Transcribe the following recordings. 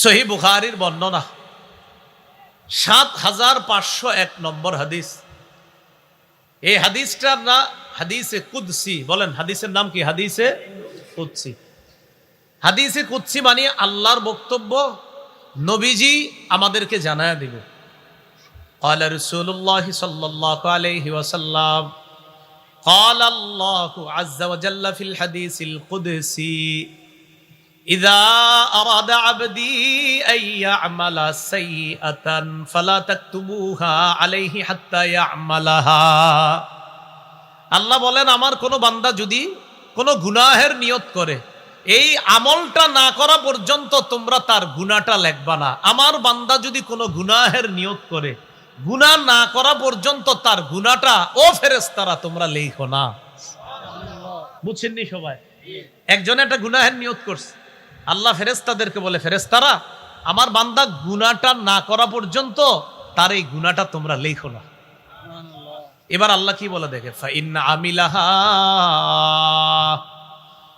সহিহ বুখারীর বর্ণনা ৭৫০১ নম্বর হাদিস। এই হাদিসটার না হাদিসে কুদসি বলেন। হাদিসের নাম কি? হাদিসে কুদসি। হাদিসে কুদসি মানে আল্লাহর বক্তব্য, নবীজি আমাদেরকে জানায়া দিবে। قال رسول الله صلى الله عليه وسلم قال الله عز وجل في الحديث القدسي إذا أراد عبدي أن يعمل سيئة فلا تكتبوها عليه حتى يعملها। আল্লাহ বলেন, আমার কোনো বান্দা যদি কোনো গুনাহের নিয়ত করে, এই আমলটা না করা পর্যন্ত তোমরা তার গুনাহটা লিখবা না। আমার বান্দা যদি কোনো গুনাহের নিয়ত করে, গুনাহ না করা পর্যন্ত তার গুনাহটা ও ফেরেশতারা তোমরা লেখো না। বুঝছেননি সবাই? একজনে একটা গুনাহের নিয়ত করছে, আল্লাহ ফেরেশতাদেরকে বলে, ফেরেশতারা আমার বান্দা গুনাহটা না করা পর্যন্ত তার এই গুনাহটা তোমরা লেখো না। এবার আল্লাহ কি বলে দেখে, ফাইন আমিলাহা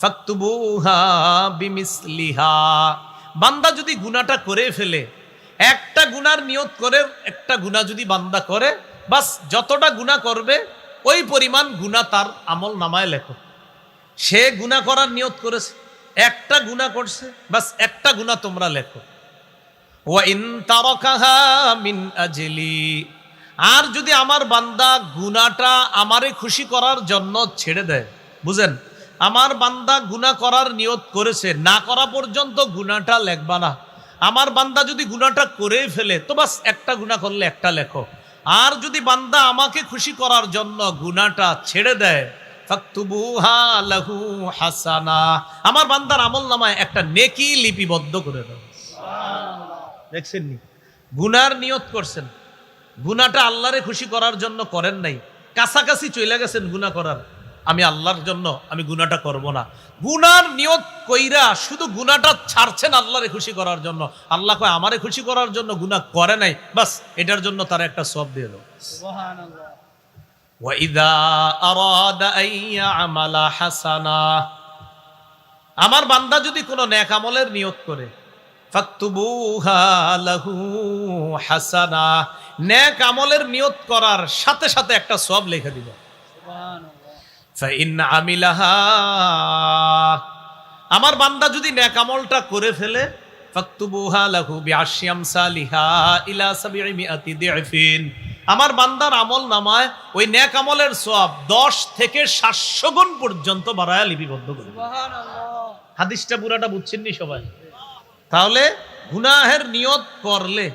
ফাকতুবুহা বিমিসলিহা। বান্দা যদি গুনাহটা করে ফেলে, একটা গুনার নিয়ত করে, একটা গুনাহ যদি বান্দা করে, বাস যতটা গুনাহ করবে ওই পরিমাণ গুনাহ তার আমল নামায় লেখো। সে গুনাহ করার নিয়ত করেছে, একটা গুনাহ করছে, বাস একটা গুনাহ তোমরা লেখো। ওয়া ইন তারাকাহা মিন আজলি, আর যদি আমার বান্দা গুনাহটা আমারে খুশি করার জন্য ছেড়ে দেয়, বুঝেন, আমার বান্দা গুনাহ করার নিয়ত করেছে, না করা পর্যন্ত গুনাহটা লেখবা না। আমার বান্দা যদি গুনাহটা করে ফেলে তো বাস একটা গুনাহ করলে একটা লেখো। আর যদি বান্দা আমাকে খুশি করার জন্য গুনাহটা ছেড়ে দেয়, ফাকতুবুহা লাহু হাসানা, আমার বান্দার আমলনামায় একটা নেকি লিপিবদ্ধ করে দাও। দেখছেন নি? গুনার নিয়ত করছেন, গুনাহটা আল্লাহরে খুশি করার জন্য করেন নাই, কাছাকাছি চলে গেছেন গুনাহ করার, আমি আল্লাহর জন্য আমি গুনাহটা করব না। গুনার নিয়ত কইরা শুধু গুনাহটা ছাড়ছেন আল্লাহরে খুশি করার জন্য। আল্লাহ কয় আমারে খুশি করার জন্য গুনাহ করে নাই, বাস এটার জন্য তার একটা সওয়াব দিয়ে দাও। সুবহানাল্লাহ। ওয়া ইযা আরাদা আইয়া আমালা হাসানা, আমার বান্দা যদি কোনো নেক আমলের নিয়ত করে, ফাকতুবুহা লাহু হাসানা, নেক আমলের নিয়ত করার সাথে সাথে একটা সওয়াব লিখে দিবা। সুবহানাল্লাহ। ফাইন আমিলাহা, আমার বান্দা যদি নেক আমলটা করে ফেলে, ফাকতুবুহা লাহু বিআশরি আমসালিহা ইলা ৭০০ দিফিন, আমার বান্দার আমল নামায় ওই নেক আমলের সওয়াব ১০ থেকে ৭০০ গুণ পর্যন্ত বাড়ায়া লিপিবদ্ধ করে। সুবহানাল্লাহ। হাদিসটা পুরাটা বুঝছেননি সবাই? তাহলে গুনাহের নিয়ত করলে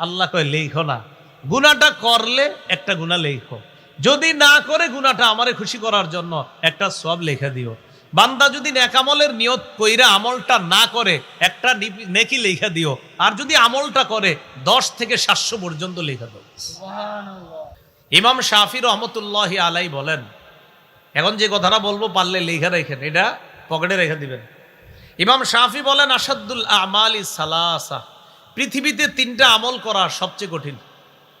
আল্লাহ কয় লেখো না, গুনাহটা করলে একটা গুনাহ লেখো, যদি না করে গুনাহটা আমারে খুশি করার জন্য একটা সওয়াব লেখা দিও। বান্দা যদি নেক আমলের নিয়ত কইরা আমলটা না করে একটা নেকি লেখা দিও, আর যদি আমলটা করে ১০ থেকে ৭০০ পর্যন্ত লেখা দাও। সুবহানাল্লাহ। ইমাম শাফি রহমতুল্লাহি আলাইহি বলেন, এখন যে কথাটা বলবো পারলে লেখা রাখেন, এটা পকেটে রেখে দিবেন। ইমাম শাফি বলেন, আসাদুল আমালি সালাসা, পৃথিবীতে ৩টা আমল করা সবচেয়ে কঠিন।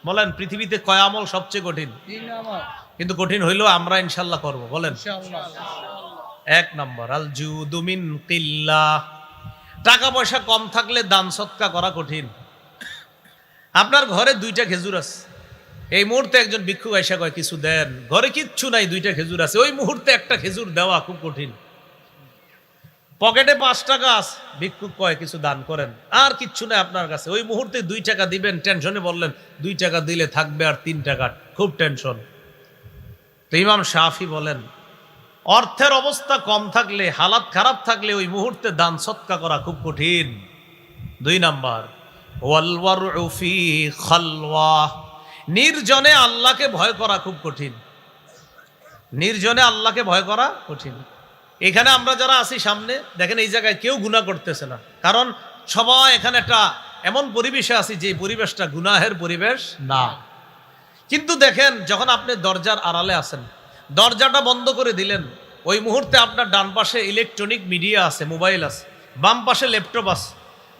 বলেন পৃথিবীতে কয় আমল সবচেয়ে কঠিন? ৩ আমল। কিন্তু কঠিন হইলেও আমরা ইনশাআল্লাহ করব। বলেন ইনশাআল্লাহ। ১ নম্বর আল জুদু মিন কিল্লাহ, টাকা পয়সা কম থাকলে দান সদকা করা কঠিন। আপনার ঘরে ২টা খেজুর আছে, এই মুহূর্তে একজন ভিক্ষুক আইসা কয় কিছু দেন, ঘরে কিচ্ছু নাই, 2টা খেজুর আছে, ওই মুহূর্তে একটা খেজুর দেওয়া খুব কঠিন। পকেটে ৫ টাকা আছে, ভিক্ষুক কয় কিছু দান করেন, আর কিচ্ছু নাই আপনার কাছে, ওই মুহূর্তে ২ টাকা দিবেন, টেনশনে বললেন ২ টাকা দিলে থাকবে আর ৩ টাকা, খুব টেনশন। তো ইমাম শাফি বলেন, অর্থের অবস্থা কম থাকলে, হালাত খারাপ থাকলে ওই মুহূর্তে দান সদকা করা খুব কঠিন। ২ নাম্বার ওয়াল ওয়ারউ ফি খালওয়া, নির্জনে আল্লাহকে ভয় করা খুব কঠিন। নির্জনে আল্লাহকে ভয় করা কঠিন। এখানে আমরা যারা আছি সামনে দেখেন, এই জায়গায় কেউ গুনাহ করতেছে না, কারণ সবাই এখানে একটা এমন পরিবেশে আছি যে পরিবেশটা গুনাহের পরিবেশ না। কিন্তু দেখেন, যখন আপনি দরজার আড়ালে আছেন, দরজাটা বন্ধ করে দিলেন, ওই মুহূর্তে আপনার ডান পাশে ইলেকট্রনিক মিডিয়া আছে, মোবাইল আছে, বাম পাশে ল্যাপটপ আছে,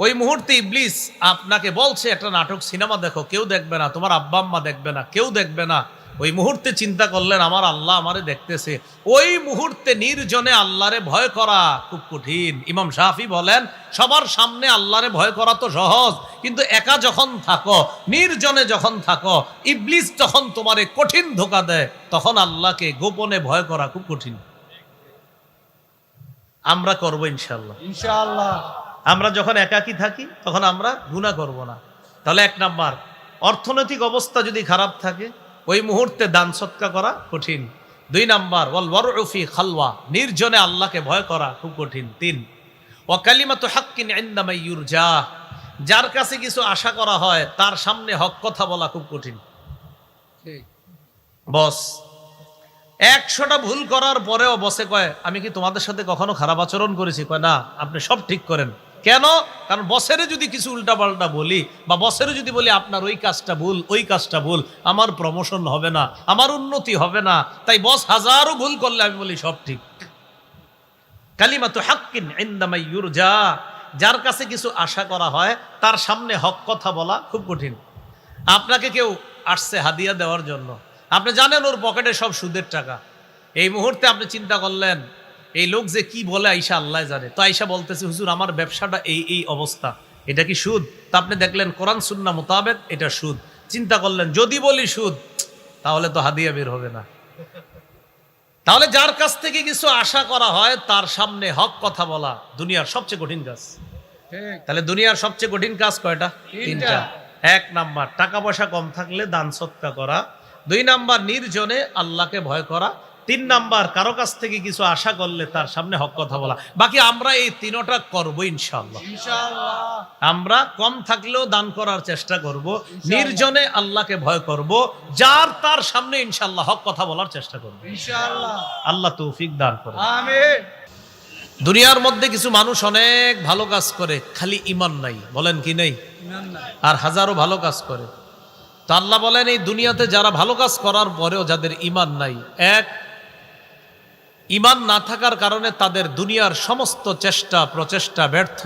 ওই মুহূর্তে ইবলিস আপনাকে বলছে একটা নাটক সিনেমা দেখো, কেউ দেখবে না, তোমার আব্বা আম্মা দেখবে না, কেউ দেখবে না, ওই মুহূর্তে চিন্তা করলেন আমার আল্লাহ আমারে দেখতেছে। ওই মুহূর্তে নির্জনে আল্লাহরে ভয় করা খুব কঠিন। ইমাম শাফি বলেন সবার সামনে আল্লাহরে ভয় করা তো সহজ, কিন্তু একা যখন থাকো, নির্জনে যখন থাকো, ইবলিস যখন তোমারে কঠিন ধোঁকা দেয়, তখন আল্লাহকে গোপনে ভয় করা খুব কঠিন। আমরা করবো ইনশাআল্লাহ। ইনশাআল্লাহ আমরা যখন একাকী থাকি তখন আমরা গুনাহ করব না। তাহলে 1 নাম্বার, অর্থনৈতিক অবস্থা যদি খারাপ থাকে ওই মুহূর্তে দান সৎকা করা কঠিন। 2 নাম্বার, ওয়াল ওয়ারউ ফি খালওয়া, নির্জনে আল্লাহকে ভয় করা খুব কঠিন। 3, ওয়া কালিমাতু হাক্কিন ইনদা মান ইউরজা, যার কাছে কিছু আশা করা হয় তার সামনে হক কথা বলা খুব কঠিন। ঠিক বস 100টা ভুল করার পরেও বসে কয় আমি কি তোমাদের সাথে কখনো খারাপ আচরণ করেছি? কয় না, আপনি সব ঠিক করেন। কেন? কারণ বসেরে যদি কিছু উল্টাপাল্টা বলি বা বসেরে যদি বলি আপনার ওই কাজটা ভুল, ওই কাজটা ভুল, আমার প্রমোশন হবে না, আমার উন্নতি হবে না। তাই বস হাজারো ভুল করলে আমি বলি সব ঠিক। কালিমাতু হাক্কিন ইনদা মান ইউরজা, যার কাছে কিছু আশা করা হয় তার সামনে হক কথা বলা খুব কঠিন। আপনাকে কেউ আসছে হাদিয়া দেওয়ার জন্য, আপনি জানেন ওর পকেটে সব সুদের টাকা। এই মুহূর্তে আপনি চিন্তা করলেন এই লোক যে কি বলে আইসা আল্লাহ জানে, তো আইসা বলতেছে হুজুর আমার ব্যবসাটা এই অবস্থা, এটা কি সুদ? তা আপনি দেখলেন কোরআন সুন্নাহ মোতাবেক এটা সুদ। চিন্তা করলেন যদি বলি সুদ তাহলে তো হাদিয়া বের হবে না। তাহলে যার কাছ থেকে কিছু আশা করা হয় তার সামনে হক কথা বলা দুনিয়ার সবচেয়ে কঠিন কাজ। ঠিক তাহলে দুনিয়ার সবচেয়ে কঠিন কাজ কয়টা? 3টা। 1 নাম্বার, টাকা পয়সা কম থাকলে দান সৎকা করা। 2 নাম্বার, নির্জনে আল্লাহকে ভয় করা। 3 নাম্বার, কারো কাছ থেকে কিছু আশা করলে তার সামনে হক কথা বলা। বাকি আমরা এই 3টা করবো ইনশাআল্লাহ। ইনশাআল্লাহ আমরা কম থাকলেও দান করার চেষ্টা করব, নির্জনে আল্লাহকে ভয় করব, যার তার সামনে ইনশাআল্লাহ হক কথা বলার চেষ্টা করব ইনশাআল্লাহ। আল্লাহ তৌফিক দান করে। আমিন। দুনিয়ার মধ্যে কিছু মানুষ অনেক ভালো কাজ করে, খালি ঈমান নাই। বলেন কি নেই? ইমান নাই। আর হাজারো ভালো কাজ করে। তো আল্লাহ বলেন এই দুনিয়াতে যারা ভালো কাজ করার পরেও যাদের ঈমান নাই, 1, ঈমান না থাকার কারণে তাদের দুনিয়ার সমস্ত চেষ্টা প্রচেষ্টা ব্যর্থ।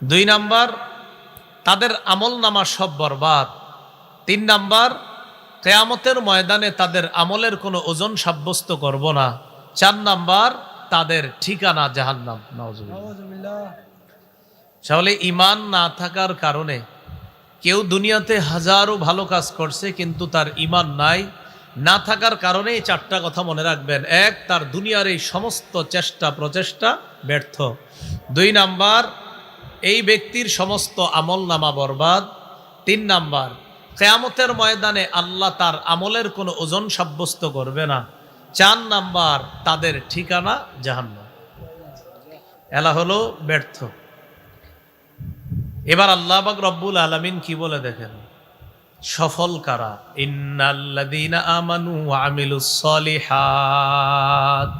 2 নাম্বার, তাদের আমলনামা সব বরবাদ। 3 নাম্বার, কিয়ামতের ময়দানে তাদের আমলের কোনো ওজন সাব্যস্ত করব না। 4 নাম্বার, তাদের ঠিকানা জাহান্নাম। নাউজুবিল্লাহ। নাউজুবিল্লাহ। তাহলে ঈমান না থাকার কারণে কেউ দুনিয়াতে হাজারো ভালো কাজ করছে কিন্তু তার ঈমান নাই, না থাকার কারণে এই 4টা কথা মনে রাখবেন। 1, তার দুনিয়ার এই সমস্ত চেষ্টা প্রচেষ্টা ব্যর্থ। 2 নাম্বার, এই ব্যক্তির সমস্ত আমলনামা বরবাদ। 3 নাম্বার, কিয়ামতের ময়দানে আল্লাহ তার আমলের কোনো ওজন সাব্যস্ত করবে না। 4 নাম্বার, তাদের ঠিকানা জাহান্নাম। এলা হলো ব্যর্থ। এবার আল্লাহ পাক রব্বুল আলামিন কি বলে দেখেন, সফল কারা? ইন্নাল্লাযীনা আমানু ওয়া আমিলুস সলিহাত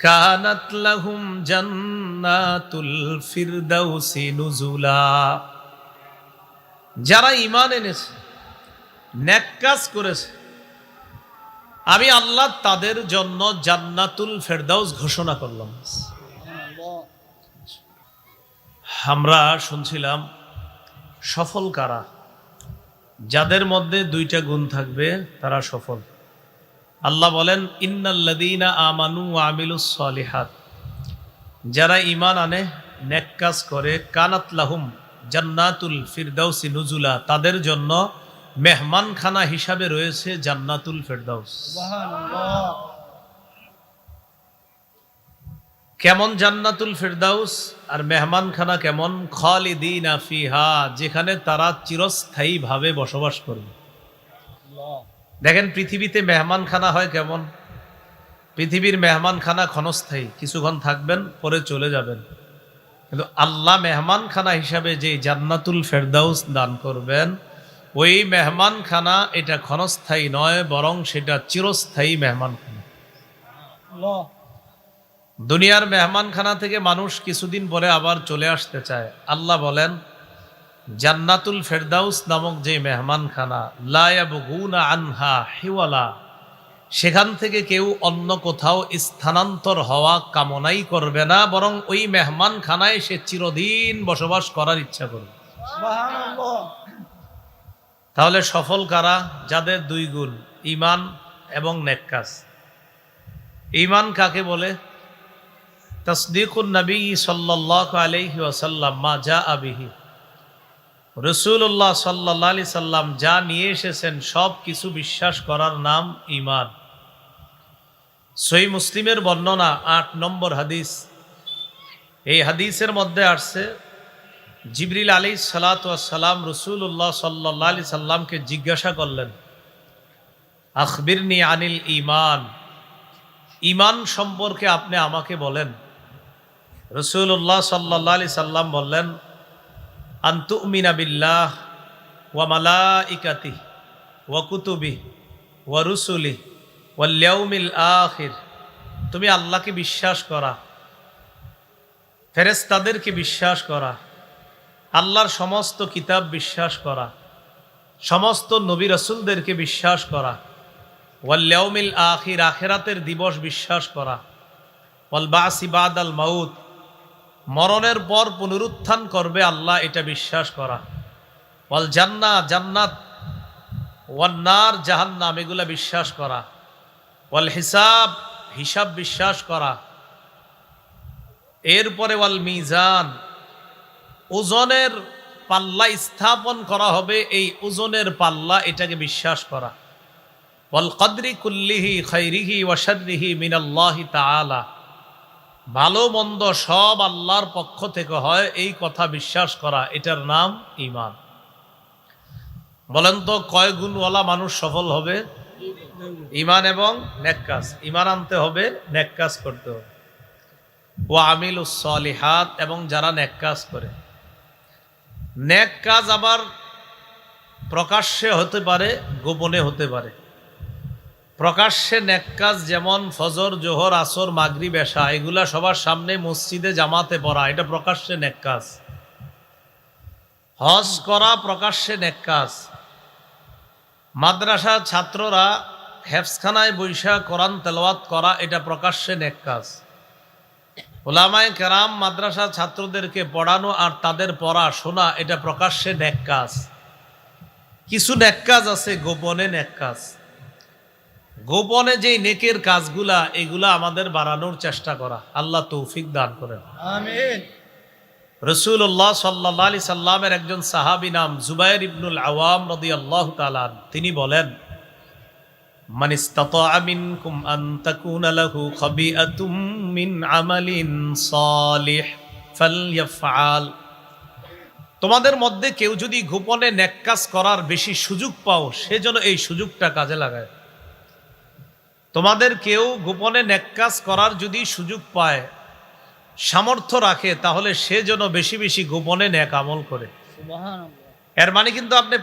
কানাত লাহুম জান্নাতুল ফিরদাউসি নুজুলা। যারা ঈমান এনেছে, নেক কাজ করেছে, আমি আল্লাহ তাদের জন্য জান্নাতুল ফেরদাউস ঘোষণা করলাম। আমরা শুনছিলাম সফল কারা? যাদের মধ্যে 2টা গুণ থাকবে তারা সফল। আল্লাহ বলেন ইন্নাল্লাযীনা আমানু ওয়া আমিলুস সলিহাত, যারা ঈমান আনে নেক কাজ করে, কানাত লাহুম জান্নাতুল ফিরদাউসি নুজুলা, তাদের জন্য মেহমানখানা হিসাবে রয়েছে জান্নাতুল ফেরদাউস। সুবহানাল্লাহ। কেমন জান্নাতুল ফেরদাউস আর মেহমানখানা কেমন? খালিদিনা ফিহা, যেখানে তারা চিরস্থায়ী ভাবে বসবাস করবে। দেখেন পৃথিবীতে মেহমানখানা হয় কেমন? পৃথিবীর মেহমানখানা ক্ষণস্থায়ী, কিছুক্ষণ থাকবেন পরে চলে যাবেন। কিন্তু আল্লাহ মেহমানখানা হিসাবে যে জান্নাতুল ফেরদাউস দান করবেন, ওই মেহমানখানা এটা ক্ষণস্থায়ী নয়, বরং সেটা চিরস্থায়ী মেহমানখানা। দুনিয়ার মেহমানখানা থেকে মানুষ কিছুদিন পরে আবার চলে আসতে চায়। আল্লাহ বলেন জান্নাতুল ফেরদাউস নামক যে মেহমানখানা, লা ইয়াবগুনা আনহা হিওয়ালা, সেখান থেকে কেউ অন্য কোথাও স্থানান্তর হওয়া কামনাই করবে না, বরং ওই মেহমানখানায় সে চিরদিন বসবাস করার ইচ্ছা করবে। সুবহানাল্লাহ। তাহলে সফল কারা? যাদের দুই গুণ, ঈমান এবং নেক কাজ। ঈমান কাকে বলে? তাসদীকুন নবী সাল্লাল্লাহু আলাইহি ওয়াসাল্লাম মা জাআ বিহি, রাসূলুল্লাহ সাল্লাল্লাহু আলাইহি সাল্লাম যা নিয়ে এসেছেন সব কিছু বিশ্বাস করার নাম ঈমান। সহিহ মুসলিমের বর্ণনা ৮ নম্বর হাদিস। এই হাদিসের মধ্যে আসছে জিবরিল আলাইহিস সালাতু ওয়াস সালাম রাসূলুল্লাহ সাল্লাল্লাহু আলাইহি সাল্লামকে জিজ্ঞাসা করলেন, আখবিরনি আনিল ঈমান, ঈমান সম্পর্কে আপনি আমাকে বলেন। রাসূলুল্লাহ সাল্লাল্লাহু আলাইহি সাল্লাম বললেন, আন তুমিনা বিল্লাহ ওয়া মালাইকাতিহি ওয়া কুতুবিহি ওয়া রুসুলিহি ওয়াল ইয়াউমিল আখির, তুমি আল্লাহকে বিশ্বাস করা, ফেরেশতাদেরকে বিশ্বাস করা, আল্লাহর সমস্ত কিতাব বিশ্বাস করা, সমস্ত নবী রাসূলদেরকে বিশ্বাস করা, ওয়াল ইয়াউমিল আখির, আখিরাতের দিবস বিশ্বাস করা, ওয়াল বাসি বাদাল মাউত, মরণের পর পুনরুত্থান করবে আল্লাহ, এটা বিশ্বাস করা, ওয়াল জান্নাহ, জান্নাত, ওয়ান নার, জাহান্নাম, এগুলা বিশ্বাস করা, ওয়াল হিসাব, হিসাব বিশ্বাস করা, এরপরে ওয়াল মিজান, ওজনের পাল্লা স্থাপন করা হবে, এই ওজনের পাল্লা, এটাকে বিশ্বাস করা, ওয়াল কদরি কুল্লিহি খাইরিহি ওয়া শাররিহি মিনাল্লাহি তাআলা, ভালো মন্দ সব আল্লাহর পক্ষ থেকে হয়, এই কথা বিশ্বাস করা, এটার নাম ঈমান। বলেন তো কয় গুণওয়ালা মানুষ সফল হবে? ঈমান এবং নেক কাজ। ঈমান আনতে হবে, নেক কাজ করতে হবে। ওয়া আমিলুস সলিহাত, এবং যারা নেক কাজ করে। নেক কাজ আবার প্রকাশ্যে হতে পারে, গোপনে হতে পারে। প্রকাশ্যে নেক কাজ যেমন ফজর, জোহর, আসর, মাগরিব, এশা, এগুলা সবার সামনে মসজিদে জামাতে পড়া, এটা প্রকাশ্যে নেক কাজ। হজ করা প্রকাশ্যে নেক কাজ। মাদ্রাসা ছাত্ররা হেফজখানায় বৈশা কোরআন তেলাওয়াত করা, এটা প্রকাশ্যে নেক কাজ। উলামায়ে কেরাম মাদ্রাসা ছাত্রদেরকে পড়ানো আর তাদের পড়া শোনা, এটা প্রকাশ্যে নেক কাজ। কিছু নেক কাজ আছে গোপনে নেক কাজ। গোপনে যেই নেকের কাজগুলা, এগুলা আমাদের বাড়ানোর চেষ্টা করা। আল্লাহ তৌফিক দান করেন, আমিন। রাসূলুল্লাহ সাল্লাল্লাহু আলাইহি সাল্লামের একজন সাহাবী নাম জুবাইর ইবনুল আওয়াম রাদিয়াল্লাহু তাআলা তিনি বলেন, মান ইসতাতাআ মিনকুম আন তাকুনা লাহু খাবিআতুম মিন আমালিন সালিহ ফালইফআল, তোমাদের মধ্যে কেউ যদি গোপনে নেক কাজ করার বেশি সুযোগ পাও, সেজন্য এই সুযোগটা কাজে লাগায়। তোমাদের কেউ গোপনে নেক কাজ করার যদি সুযোগ পায়, সামর্থ্য রাখে, তাহলে সে যেন বেশি বেশি গোপনে নেক আমল করে। সুবহানাল্লাহ। এর মানে কিন্তু আপনি